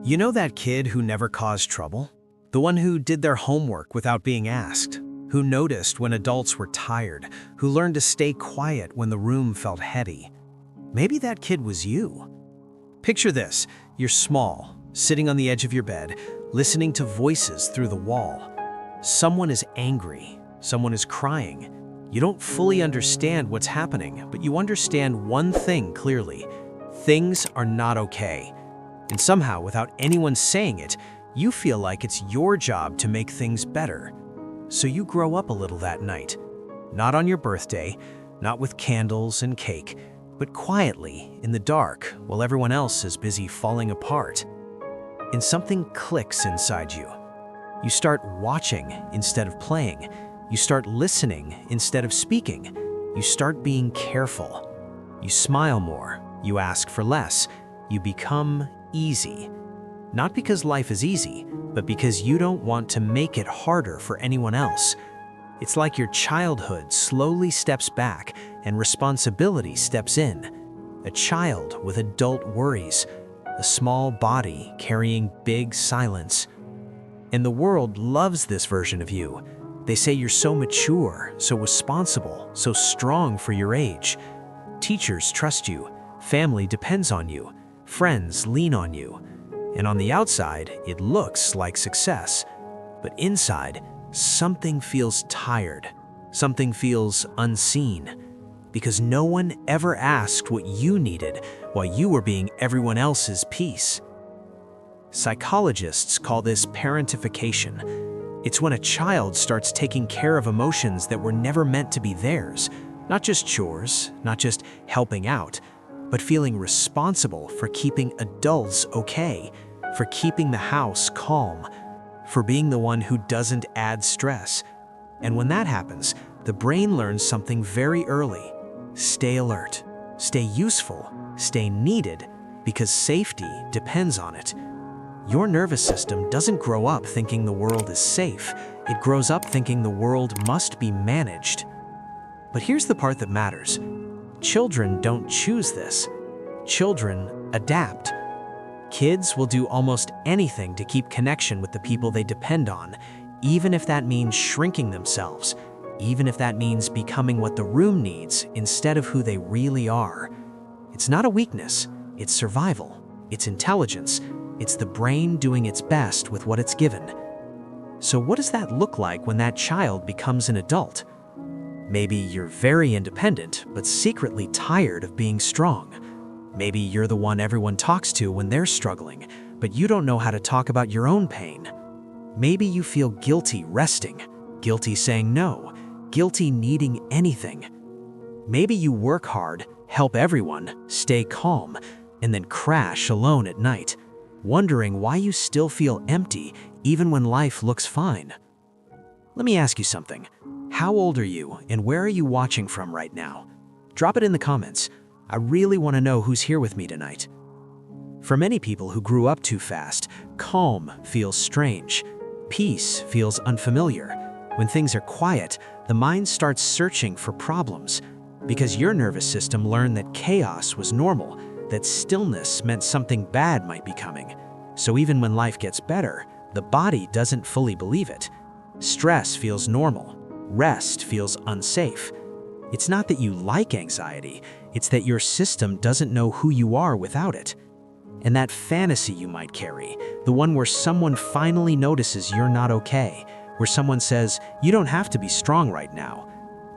You know that kid who never caused trouble? The one who did their homework without being asked, who noticed when adults were tired, who learned to stay quiet when the room felt heady. Maybe that kid was you. Picture this, you're small, sitting on the edge of your bed, listening to voices through the wall. Someone is angry, someone is crying. You don't fully understand what's happening, but you understand one thing clearly. Things are not okay. And somehow, without anyone saying it, you feel like it's your job to make things better. So you grow up a little that night. Not on your birthday, not with candles and cake, but quietly, in the dark, while everyone else is busy falling apart. And something clicks inside you. You start watching instead of playing. You start listening instead of speaking. You start being careful. You smile more. You ask for less. You become easy. Not because life is easy, but because you don't want to make it harder for anyone else. It's like your childhood slowly steps back and responsibility steps in. A child with adult worries, a small body carrying big silence. And the world loves this version of you. They say you're so mature, so responsible, so strong for your age. Teachers trust you, family depends on you, friends lean on you. And on the outside, it looks like success. But inside, something feels tired. Something feels unseen. Because no one ever asked what you needed while you were being everyone else's piece. Psychologists call this parentification. It's when a child starts taking care of emotions that were never meant to be theirs. Not just chores, not just helping out, but feeling responsible for keeping adults okay, for keeping the house calm, for being the one who doesn't add stress. And when that happens, the brain learns something very early. Stay alert, stay useful, stay needed, because safety depends on it. Your nervous system doesn't grow up thinking the world is safe. It grows up thinking the world must be managed. But here's the part that matters. Children don't choose this. Children adapt. Kids will do almost anything to keep connection with the people they depend on, even if that means shrinking themselves, even if that means becoming what the room needs instead of who they really are. It's not a weakness, it's survival, it's intelligence, it's the brain doing its best with what it's given. So what does that look like when that child becomes an adult? Maybe you're very independent, but secretly tired of being strong. Maybe you're the one everyone talks to when they're struggling, but you don't know how to talk about your own pain. Maybe you feel guilty resting, guilty saying no, guilty needing anything. Maybe you work hard, help everyone, stay calm, and then crash alone at night, wondering why you still feel empty even when life looks fine. Let me ask you something. How old are you and where are you watching from right now? Drop it in the comments. I really want to know who's here with me tonight. For many people who grew up too fast, calm feels strange. Peace feels unfamiliar. When things are quiet, the mind starts searching for problems. Because your nervous system learned that chaos was normal, that stillness meant something bad might be coming. So even when life gets better, the body doesn't fully believe it. Stress feels normal. Rest feels unsafe. It's not that you like anxiety, it's that your system doesn't know who you are without it. And that fantasy you might carry, the one where someone finally notices you're not okay, where someone says, you don't have to be strong right now.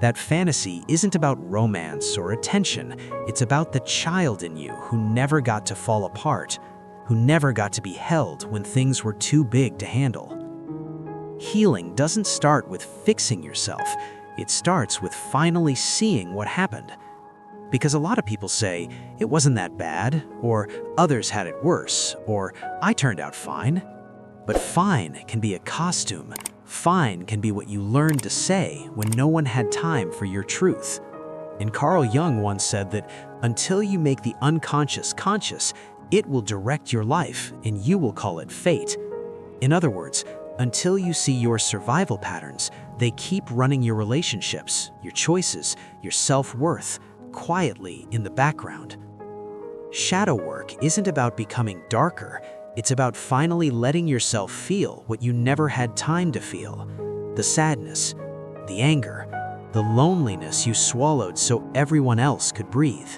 That fantasy isn't about romance or attention, it's about the child in you who never got to fall apart, who never got to be held when things were too big to handle. Healing doesn't start with fixing yourself, it starts with finally seeing what happened. Because a lot of people say, it wasn't that bad, or others had it worse, or I turned out fine. But fine can be a costume. Fine can be what you learned to say when no one had time for your truth. And Carl Jung once said that until you make the unconscious conscious, it will direct your life and you will call it fate. In other words, until you see your survival patterns, they keep running your relationships, your choices, your self-worth, quietly in the background. Shadow work isn't about becoming darker, It's about finally letting yourself feel what you never had time to feel. The sadness, the anger, the loneliness you swallowed so everyone else could breathe.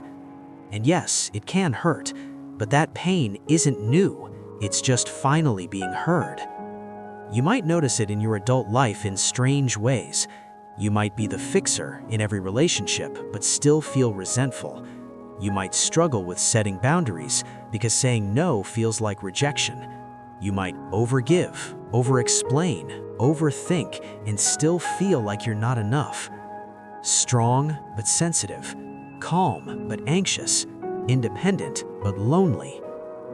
And yes, it can hurt, but that pain isn't new. It's just finally being heard. You might notice it in your adult life in strange ways. You might be the fixer in every relationship, but still feel resentful. You might struggle with setting boundaries because saying no feels like rejection. You might overgive, over-explain, overthink, and still feel like you're not enough. Strong but sensitive, calm but anxious, independent but lonely.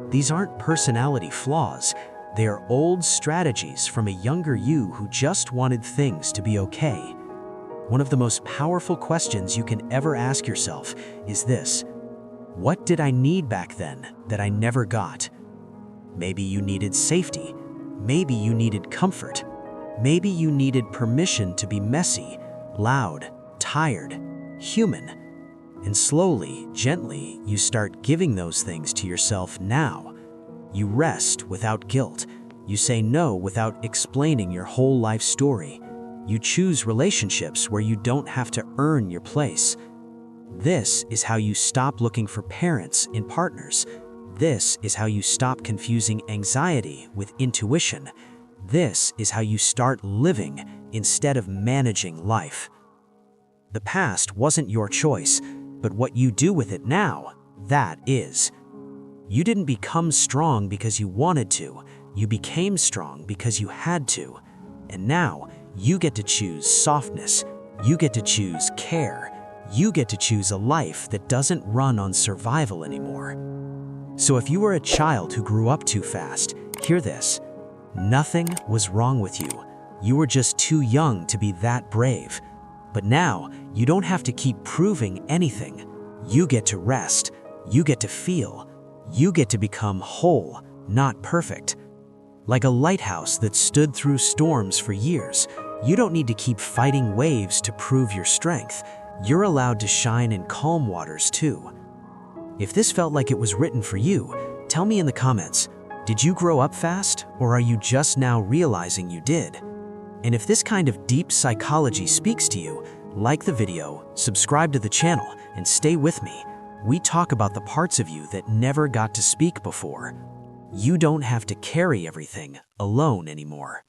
These aren't personality flaws. They are old strategies from a younger you who just wanted things to be okay. One of the most powerful questions you can ever ask yourself is this: what did I need back then that I never got? Maybe you needed safety. Maybe you needed comfort. Maybe you needed permission to be messy, loud, tired, human. And slowly, gently, you start giving those things to yourself now. You rest without guilt. You say no without explaining your whole life story. You choose relationships where you don't have to earn your place. This is how you stop looking for parents in partners. This is how you stop confusing anxiety with intuition. This is how you start living instead of managing life. The past wasn't your choice, but what you do with it now, that is. You didn't become strong because you wanted to. You became strong because you had to. And now, you get to choose softness. You get to choose care. You get to choose a life that doesn't run on survival anymore. So if you were a child who grew up too fast, hear this. Nothing was wrong with you. You were just too young to be that brave. But now, you don't have to keep proving anything. You get to rest. You get to feel. You get to become whole, not perfect. Like a lighthouse that stood through storms for years, you don't need to keep fighting waves to prove your strength. You're allowed to shine in calm waters too. If this felt like it was written for you, tell me in the comments, did you grow up fast, or are you just now realizing you did? And if this kind of deep psychology speaks to you, like the video, subscribe to the channel, and stay with me. We talk about the parts of you that never got to speak before. You don't have to carry everything alone anymore.